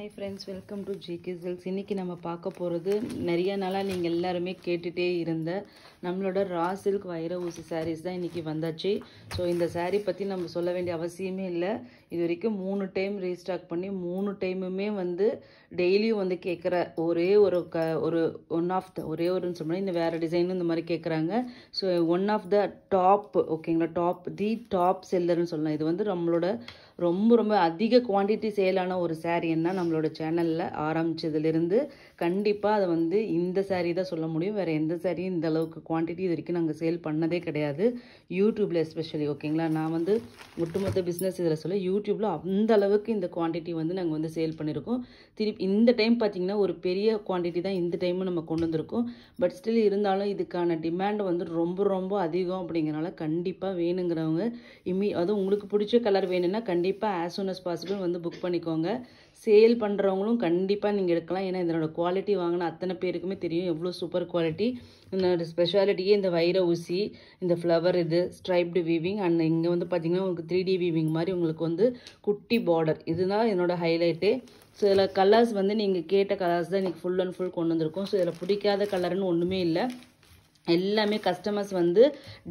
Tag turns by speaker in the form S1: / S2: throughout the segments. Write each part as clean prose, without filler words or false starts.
S1: Hi friends, welcome to GK Silks. இன்னைக்கு நம்ம பார்க்க போறது நிறைய நாளா நீங்க எல்லாரும் கேட்டுட்டே இருந்த நம்மளோட ரா சில்க் வைர ஊசி sarees தான் இன்னைக்கு வந்தாச்சு. சோ இந்த saree பத்தி நம்ம சொல்ல வேண்டிய அவசியமே இல்ல. இது வரைக்கும் 3 டைம் ரீஸ்டாக் பண்ணி 3 டைமுமே வந்து டெய்லியும் வந்து கேக்குற ஒரே ஒரு ஒன் ஆஃப் தி ஒரே ஒருன்னு சொன்னா இந்த வேற டிசைன் இந்த மாதிரி கேக்குறாங்க. So one of the top ஓகேங்களா டாப் செல்லர்னு சொல்லலாம். இது வந்து நம்மளோட ரொம்ப அதிக குவாண்டிட்டி சேலான ஒரு saree என்ன நம்மளோட சேனல்ல ஆரம்பிச்சதிலிருந்து கண்டிப்பா அது வந்து இந்த saree தான் சொல்ல முடியும். வேற எந்த saree இந்த அளவுக்கு குவாண்டிட்டி இது வரைக்கும் நாங்க சேல் பண்ணதே கிடையாது. யூடியூப்ல எஸ்பெஷலி ஓகேங்களா. நான் வந்து ஒட்டுமொத்த பிசினஸ் இதுல சொல்ல யூடியூப்ல அந்த அளவுக்கு இந்த குவாண்டிட்டி வந்து நாங்க வந்து சேல் பண்ணிருக்கோம். திருப்பி இந்த டைம் பாத்தீங்கன்னா ஒரு பெரிய குவாண்டிட்டி தான் இந்த டைம் நம்ம கொண்டு வந்திருக்கோம். பட் ஸ்டில் இருந்தாலும் இதுக்கான டிமாண்ட் வந்து ரொம்ப அதிகம் அப்படிங்கறனால கண்டிப்பா வேணுங்கிறவங்க அது உங்களுக்கு பிடிச்ச கலர் வேணும்னா கண்டிப்பா as soon as possible வந்து புக் பண்ணிக்கோங்க. சேல் பண்றவங்களும் கண்டிப்பா நீங்க எடுக்கலாம். ஏன்னா இதனோட குவாலிட்டி வாங்கின அத்தனை பேருக்குமே தெரியும் எவ்வளவு சூப்பர் குவாலிட்டி. இந்த ஸ்பெஷாலிட்டியே இந்த வைர ஊசி, இந்த ஃப்ளவர், இது ஸ்ட்ரைப்டு வீவிங் அண்ட் இங்க வந்து பாத்தீங்கன்னா உங்களுக்கு 3D வீவிங் மாதிரி உங்களுக்கு வந்து குட்டி பார்டர். இதுதான் என்னோட ஹைலைட்டே. ஸோ இதில் கலர்ஸ் வந்து நீங்கள் கேட்ட கலர்ஸ் தான் இன்றைக்கி ஃபுல் அண்ட் ஃபுல் கொண்டு வந்திருக்கோம். ஸோ இதில் பிடிக்காத கலர்னு ஒன்றுமே இல்லை. எல்லாமே கஸ்டமர்ஸ் வந்து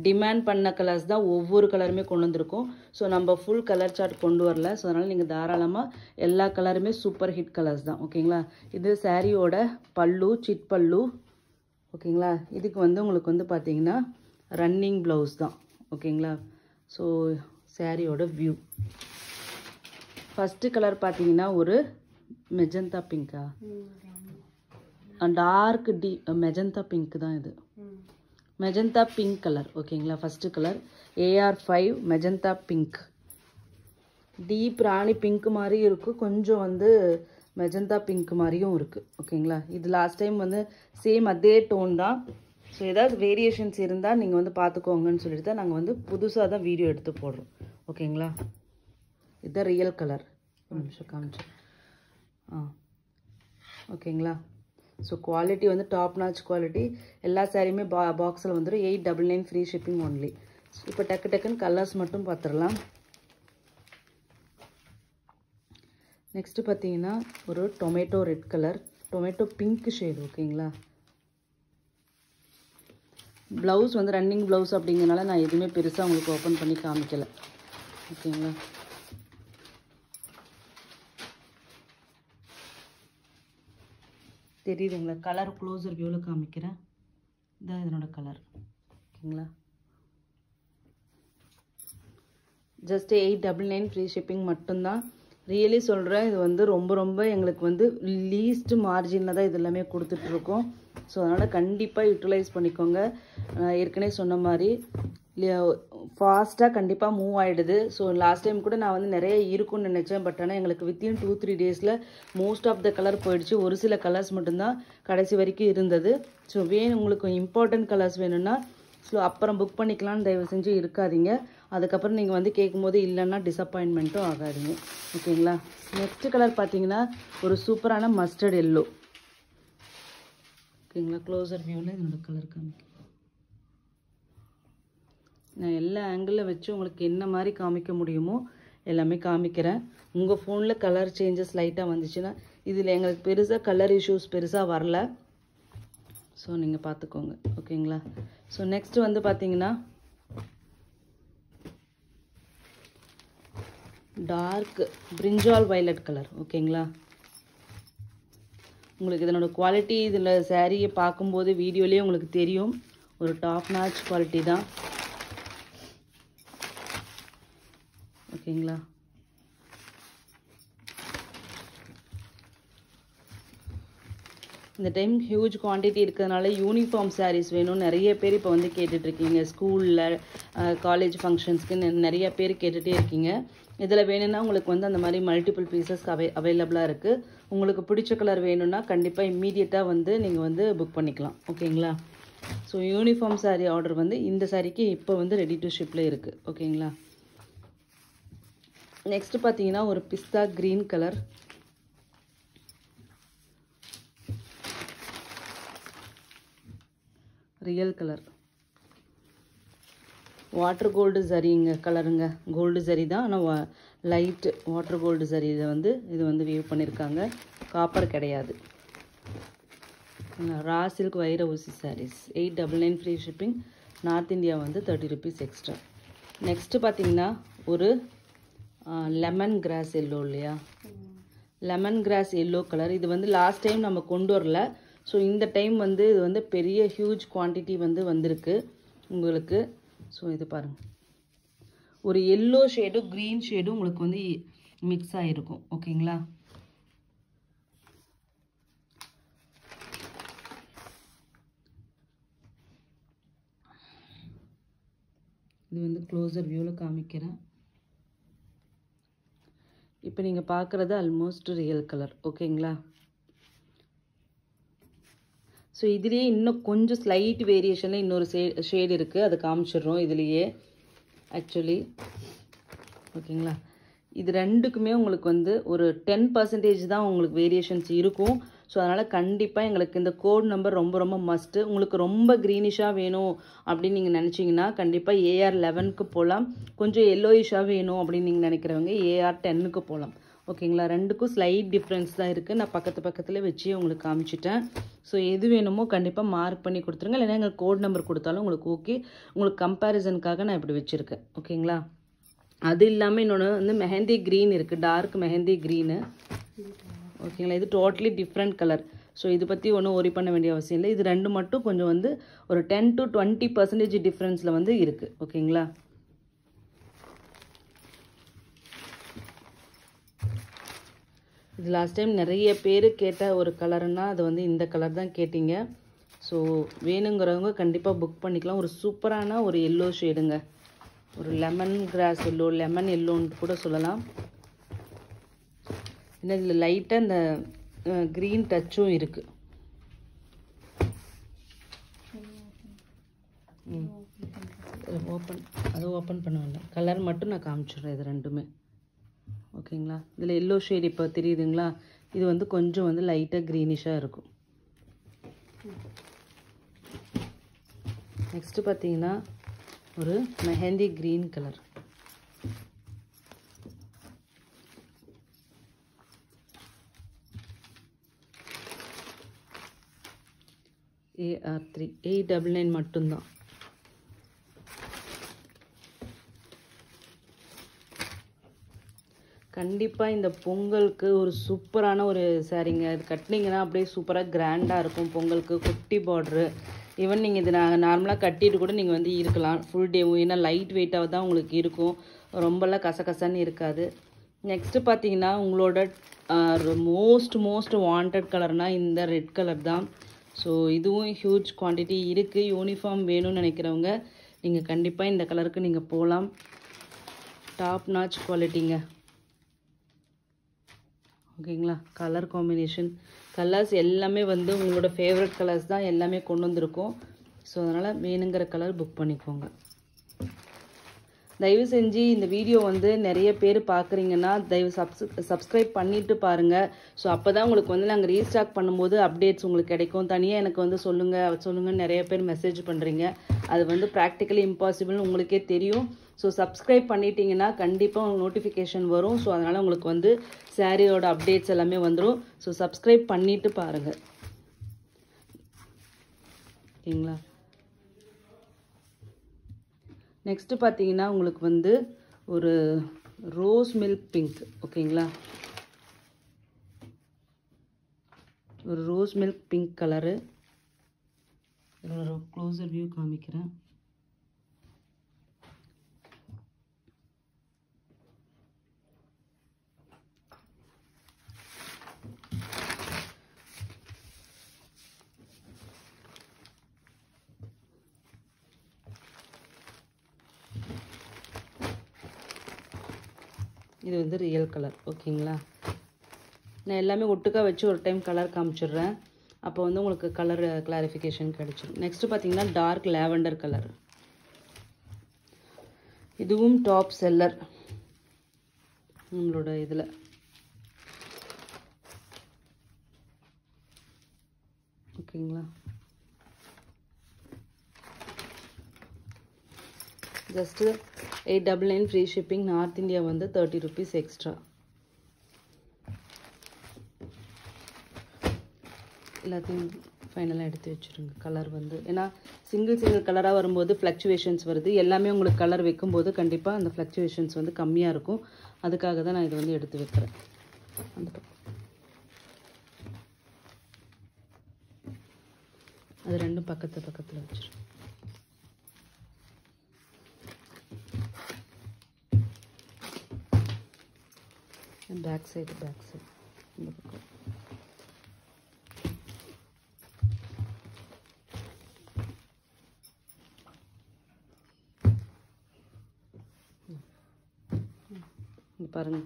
S1: டிமாண்ட் பண்ண கலர்ஸ் தான் ஒவ்வொரு கலருமே கொண்டு வந்திருக்கோம். ஸோ நம்ம ஃபுல் கலர் சார்ட் கொண்டு வரல. ஸோ அதனால் நீங்கள் தாராளமாக எல்லா கலருமே சூப்பர் ஹிட் கலர்ஸ் தான் ஓகேங்களா. இது சாரியோட பல்லு, சிட் பல்லு ஓகேங்களா. இதுக்கு வந்து உங்களுக்கு வந்து பார்த்தீங்கன்னா ரன்னிங் ப்ளவுஸ் தான் ஓகேங்களா. ஸோ சாரியோட வியூ ஃபஸ்ட்டு கலர் பார்த்தீங்கன்னா ஒரு மெஜந்தா பிங்கா டார்க் மெஜந்தா பிங்க் தான். இது மெஜந்தா பிங்க் கலர் ஓகேங்களா. First colour AR5 magenta pink. Deep rani pink மாதிரி இருக்கு, கொஞ்சம் வந்து மெஜந்தா பிங்க் மாதிரியும் இருக்கு ஓகேங்களா. இது லாஸ்ட் டைம் வந்து சேம் அதே டோன் தான். ஸோ ஏதாவது வேரியேஷன்ஸ் இருந்தால் நீங்கள் வந்து பார்த்துக்கோங்கன்னு சொல்லிட்டு தான் நாங்கள் வந்து புதுசாக தான் வீடியோ எடுத்து போடுறோம் ஓகேங்களா. இதுதான் ரியல் கலர். ஒரு நிமிஷம் காமிச்சேன் ஓகேங்களா. ஸோ குவாலிட்டி வந்து டாப் நாச் குவாலிட்டி. எல்லா சாரியுமே பாக்ஸில் வந்துடும். 899 ஃப்ரீ ஷிப்பிங் ஒன்லி. இப்போ டக்குன்னு கலர்ஸ் மட்டும் பார்த்துடலாம். நெக்ஸ்ட் பார்த்தீங்கன்னா ஒரு tomato red colour, tomato pink shade ஓகேங்களா. ப்ளவுஸ் வந்து ரன்னிங் ப்ளவுஸ் அப்படிங்கிறனால நான் எதுவுமே பெருசாக உங்களுக்கு ஓப்பன் பண்ணி காமிக்கலை ஓகேங்களா. தெரியுதுங்களா. கலர் க்ளோஸர் வியூவில் காமிக்கிறேன். இதான் இதனோட கலர் ஓகேங்களா. ஜஸ்ட் 899 ஃப்ரீ ஷிப்பிங் மட்டும்தான். ரியலி சொல்கிறேன், இது வந்து ரொம்ப எங்களுக்கு வந்து லீஸ்ட் மார்ஜினில் தான் இது எல்லாமே கொடுத்துட்ருக்கோம். ஸோ அதனால் கண்டிப்பாக யூட்டிலைஸ் பண்ணிக்கோங்க. ஏற்கனவே சொன்ன மாதிரி ஃபாஸ்ட்டாக கண்டிப்பாக மூவ் ஆகிடுது. ஸோ லாஸ்ட் டைம் கூட நான் வந்து நிறைய இருக்கும்னு நினச்சேன். பட் ஆனால் எங்களுக்கு வித்தின் 2-3 டேஸில் மோஸ்ட் ஆஃப் த கலர் போயிடுச்சு. ஒரு சில கலர்ஸ் மட்டும்தான் கடைசி வரைக்கும் இருந்தது. ஸோ உங்களுக்கு இம்பார்ட்டன்ட் கலர்ஸ் வேணும்னா ஸோ அப்புறம் புக் பண்ணிக்கலாம்னு தயவு செஞ்சு இருக்காதீங்க. அதுக்கப்புறம் நீங்கள் வந்து கேட்கும்போது இல்லைன்னா டிசப்பாயின்மெண்ட்டும் ஆகாதீங்க ஓகேங்களா. நெக்ஸ்ட் கலர் பார்த்தீங்கன்னா ஒரு சூப்பரான மஸ்டர்ட் எல்லோ ஓகேங்களா. க்ளோசர் வியூவில் என்னோட கலர் காமிக்கிறேன். நான் எல்லா ஆங்கிளில் வச்சு உங்களுக்கு என்ன மாதிரி காமிக்க முடியுமோ எல்லாமே காமிக்கிறேன். உங்கள் ஃபோனில் கலர் சேஞ்சஸ் லைட்டாக வந்துச்சுன்னா இதில் எங்களுக்கு பெருசாக கலர் இஷ்யூஸ் பெருசாக வரல. ஸோ நீங்கள் பார்த்துக்கோங்க ஓகேங்களா. ஸோ நெக்ஸ்ட் வந்து பார்த்தீங்கன்னா டார்க் பிரிஞ்சால் வயலட் கலர் ஓகேங்களா. உங்களுக்கு இதனோட குவாலிட்டி இதில் சாரியை பார்க்கும்போது வீடியோலேயே உங்களுக்கு தெரியும். ஒரு டாப் நாச் குவாலிட்டி தான் ஓகேங்களா. இந்த டைம் ஹியூஜ் குவான்டிட்டி இருக்கிறதுனால யூனிஃபார்ம் சாரீஸ் வேணும் நிறைய பேர் இப்போ வந்து கேட்டுட்ருக்கீங்க. ஸ்கூலில் காலேஜ் ஃபங்க்ஷன்ஸ்க்கு நிறைய பேர் கேட்டுகிட்டே இருக்கீங்க. இதில் வேணும்னா உங்களுக்கு வந்து அந்த மாதிரி மல்டிபிள் பீசஸ் அவைலபிளாக இருக்குது. உங்களுக்கு பிடிச்ச கலர் வேணும்னா கண்டிப்பாக இம்மீடியட்டாக வந்து நீங்கள் வந்து புக் பண்ணிக்கலாம் ஓகேங்களா. ஸோ யூனிஃபார்ம் சாரீ ஆர்டர் வந்து இந்த சாரிக்கு இப்போ வந்து ரெடி டு ஷிப்பில் இருக்குது ஓகேங்களா. நெக்ஸ்ட் பார்த்தீங்கன்னா ஒரு பிஸ்தா green colour, real colour, water gold ஜரிங்க கலருங்க. கோல்டு ஜரி தான், ஆனால் லைட் வாட்டர் கோல்டு சரியில் வந்து இது வந்து வீவ் பண்ணியிருக்காங்க. காப்பர் கிடையாது. ரா சில்க் வைர ஊசி sarees 899 free shipping. North India வந்து 30 rupees எக்ஸ்ட்ரா. நெக்ஸ்ட்டு பார்த்தீங்கன்னா ஒரு லெமன் கிராஸ் எல்லோ இல்லையா, லெமன் கிராஸ் எல்லோ கலர். இது வந்து லாஸ்ட் டைம் நம்ம கொண்டு வரல. ஸோ இந்த டைம் வந்து இது வந்து பெரிய ஹியூஜ் குவான்டிட்டி வந்து வந்திருக்கு உங்களுக்கு. ஸோ இது பாருங்கள், ஒரு எல்லோ ஷேடும் க்ரீன் ஷேடும் உங்களுக்கு வந்து மிக்ஸ் ஆகிருக்கும். ஓகேங்களா. இது வந்து க்ளோசர் வியூவில் காமிக்கிறேன். இப்போ நீங்கள் பார்க்குறது ஆல்மோஸ்ட் ரியல் கலர். ஓகேங்களா. ஸோ இதுலேயே இன்னும் கொஞ்சம் ஸ்லைட் வேரியேஷனில் இன்னொரு ஷேடு இருக்குது, அதை காமிச்சிடுறோம் இதுலேயே ஆக்சுவலி. ஓகேங்களா. இது ரெண்டுக்குமே உங்களுக்கு வந்து ஒரு 10% தான் உங்களுக்கு வேரியேஷன்ஸ் இருக்கும். ஸோ அதனால் கண்டிப்பாக எங்களுக்கு இந்த கோட் நம்பர் ரொம்ப ரொம்ப மஸ்ட்டு. உங்களுக்கு ரொம்ப க்ரீனிஷாக வேணும் அப்படின்னு நீங்கள் நினச்சிங்கன்னா கண்டிப்பாக AR11க்கு போகலாம். கொஞ்சம் எல்லோயிஷாக வேணும் அப்படின்னு நீங்கள் நினைக்கிறவங்க AR10க்கு போகலாம். ஓகேங்களா. ரெண்டுக்கும் ஸ்லைட் டிஃப்ரென்ஸ் தான் இருக்குது. நான் பக்கத்தில் வச்சு உங்களுக்கு காமிச்சிட்டேன். ஸோ எது வேணுமோ கண்டிப்பாக மார்க் பண்ணி கொடுத்துருங்க. இல்லைன்னா எங்கள் கோட் நம்பர் கொடுத்தாலும் உங்களுக்கு ஓகே. உங்களுக்கு கம்பேரிசனுக்காக நான் இப்படி வச்சுருக்கேன். ஓகேங்களா. அது இல்லாமல் இன்னொன்று வந்து மெஹந்தி க்ரீன் இருக்குது, டார்க் மெஹந்தி க்ரீனு. ஓகேங்களா. இது டோட்டலி டிஃப்ரெண்ட் கலர். ஸோ இது பற்றி ஒன்றும் ஒரி பண்ண வேண்டிய அவசியம் இல்லை. இது ரெண்டு மட்டும் கொஞ்சம் வந்து ஒரு 10 to 20% டிஃப்ரென்ஸில் வந்து இருக்குது. ஓகேங்களா. இது லாஸ்ட் டைம் நிறைய பேர் கேட்ட ஒரு கலர்னால் அது வந்து இந்த கலர் தான் கேட்டிங்க. ஸோ வேணுங்கிறவங்க கண்டிப்பாக புக் பண்ணிக்கலாம். ஒரு சூப்பரான ஒரு எல்லோ ஷேடுங்க, ஒரு லெமன் கிராஸ் எல்லோ, லெமன் எல்லோன்னு கூட சொல்லலாம். இன்னும் இதில் லைட்டாக இந்த க்ரீன் டச்சும் இருக்குது. ஓப்பன் பண்ண வேண்டாம், கலர் மட்டும் நான் காமிச்சிடுறேன். இது ரெண்டுமே ஓகேங்களா. இதில் எல்லோ ஷேட் இப்போ தெரியுதுங்களா, இது வந்து கொஞ்சம் வந்து லைட்டாக க்ரீனிஷாக இருக்கும். நெக்ஸ்ட்டு பார்த்தீங்கன்னா ஒரு மெஹந்தி க்ரீன் கலர். AR3 899 மட்டும்தான். கண்டிப்பாக இந்த பொங்கலுக்கு ஒரு சூப்பரான ஒரு சாரீங்க. இது கட்டினீங்கன்னா அப்படியே சூப்பராக கிராண்டாக இருக்கும். பொங்கலுக்கு குட்டி பார்ட்ரு, ஈவன் நீங்கள் இது நார்மலாக கட்டிட்டு கூட நீங்கள் வந்து இருக்கலாம் ஃபுல் டேவும். ஏன்னா லைட் வெயிட்டாக தான் உங்களுக்கு இருக்கும், ரொம்பலாம் கசகசன்னு இருக்காது. நெக்ஸ்ட்டு பார்த்தீங்கன்னா உங்களோட மோஸ்ட் வாண்டட் கலர்னால் இந்த ரெட் கலர் தான். ஸோ இதுவும் ஹியூஜ் குவான்டிட்டி இருக்குது. யூனிஃபார்ம் வேணும்னு நினைக்கிறவங்க நீங்கள் கண்டிப்பாக இந்த கலருக்கு நீங்கள் போகலாம். டாப் நாச் குவாலிட்டிங்க. ஓகேங்களா. கலர் காம்பினேஷன், கலர்ஸ் எல்லாமே வந்து உங்களோட ஃபேவரட் கலர்ஸ் தான் எல்லாமே கொண்டு வந்திருக்கோம். ஸோ அதனால் வேணுங்கிற கலர் புக் பண்ணிக்கோங்க. தயவு செஞ்சு இந்த வீடியோ வந்து நிறைய பேர் பார்க்குறீங்கன்னா தயவு சப்ஸ்கிரைப் பண்ணிவிட்டு பாருங்கள். ஸோ அப்போ தான் உங்களுக்கு வந்து நாங்கள் ரீஸ்டாக் பண்ணும்போது அப்டேட்ஸ் உங்களுக்கு கிடைக்கும். தனியாக எனக்கு வந்து சொல்லுங்கள் நிறைய பேர் மெசேஜ் பண்ணுறீங்க. அது வந்து ப்ராக்டிக்கலி இம்பாசிபிள்னு உங்களுக்கே தெரியும். ஸோ சப்ஸ்கிரைப் பண்ணிட்டீங்கன்னா கண்டிப்பாக உங்களுக்கு நோட்டிஃபிகேஷன் வரும். ஸோ அதனால் உங்களுக்கு வந்து சாரியோட அப்டேட்ஸ் எல்லாமே வந்துடும். ஸோ சப்ஸ்கிரைப் பண்ணிவிட்டு பாருங்கள். ஓகேங்களா. நெக்ஸ்ட்டு பார்த்தீங்கன்னா உங்களுக்கு வந்து ஒரு ரோஸ் மில்க் பிங்க். ஓகேங்களா. ஒரு ரோஸ் மில்க் பிங்க் கலரு. ஒரு க்ளோசர் வியூ காமிக்கிறேன். இது வந்து ரியல் கலர். ஓகேங்களா. நான் எல்லாமே ஒட்டுக்கா வச்சு ஒரு டைம் கலர் காமிச்சிடுறேன். அப்போ வந்து உங்களுக்கு கலர் கிளாரிஃபிகேஷன் கிடைச்சிடும். நெக்ஸ்ட்டு பார்த்தீங்கன்னா டார்க் லாவெண்டர் கலர். இதுவும் டாப் செல்லர் நம்மளோட இதில். ஓகேங்களா. Just 899 free shipping. North India வந்து 30 rupees எக்ஸ்ட்ரா. எல்லாத்தையும் ஃபைனலாக எடுத்து வச்சுருங்க. கலர் வந்து ஏன்னா சிங்கிள் கலராக வரும்போது ஃப்ளக்சுவேஷன்ஸ் வருது. எல்லாமே உங்களுக்கு கலர் வைக்கும்போது கண்டிப்பாக அந்த ஃப்ளக்சுவேஷன்ஸ் வந்து கம்மியாக இருக்கும். அதுக்காக தான் நான் இதை வந்து எடுத்து வைக்கிறேன். அந்த அது ரெண்டும் பக்கத்தில் வச்சுருங்க. பேக் சைடு இந்த பக்கம். பாருங்கள்,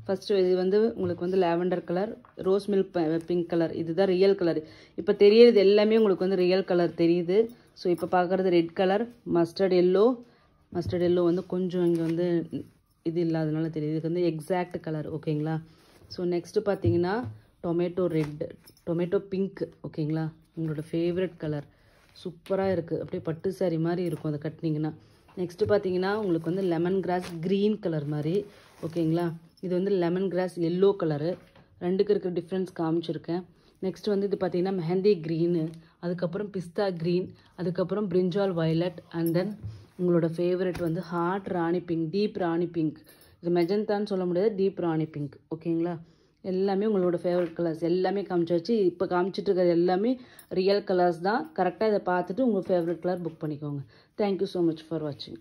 S1: ஃபஸ்ட்டு இது வந்து உங்களுக்கு வந்து lavender colour, rose milk pink colour, இதுதான் ரியல் கலர். இப்போ தெரியறது எல்லாமே உங்களுக்கு வந்து ரியல் கலர் தெரியுது. ஸோ இப்போ பார்க்குறது ரெட் கலர், மஸ்டர்ட் எல்லோ வந்து கொஞ்சம் இங்கே வந்து இது இல்லாதனால தெரியுது. இதுக்கு வந்து எக்ஸாக்ட் கலர். ஓகேங்களா? ஸோ நெக்ஸ்ட்டு பார்த்தீங்கன்னா டொமேட்டோ பிங்க். ஓகேங்களா? உங்களோட ஃபேவரட் கலர். சூப்பராக இருக்குது. அப்படியே பட்டு சாரி மாதிரி இருக்கும் அதை கட்டினீங்கன்னா. நெக்ஸ்ட்டு பார்த்தீங்கன்னா உங்களுக்கு வந்து லெமன் கிராஸ் க்ரீன் கலர் மாதிரி. ஓகேங்களா? இது வந்து லெமன் கிராஸ் எல்லோ கலரு. ரெண்டுக்கு இருக்கிற டிஃப்ரென்ஸ் காமிச்சிருக்கேன். நெக்ஸ்ட் வந்து இது பார்த்தீங்கன்னா மெஹந்தி க்ரீனு, அதுக்கப்புறம் பிஸ்தா க்ரீன், அதுக்கப்புறம் பிரிஞ்சால் வயலட், அண்ட் தென் உங்களோட ஃபேவரட் வந்து ஹார்ட் ராணி பிங்க், டீப் ராணி பிங்க். இது மெஜந்தான்னு சொல்ல முடியாது, டீப் ராணி பிங்க். ஓகேங்களா? எல்லாமே உங்களோட ஃபேவரட் கலர்ஸ் எல்லாமே காமிச்சாச்சு. இப்போ காமிச்சிட்டு இருக்கிறது எல்லாமே ரியல் கலர்ஸ் தான். கரெக்டாக இதை பார்த்துட்டு உங்கள் ஃபேவரட் கலர் புக் பண்ணிக்கோங்க. தேங்க்யூ ஸோ மச் ஃபார் வாட்சிங்.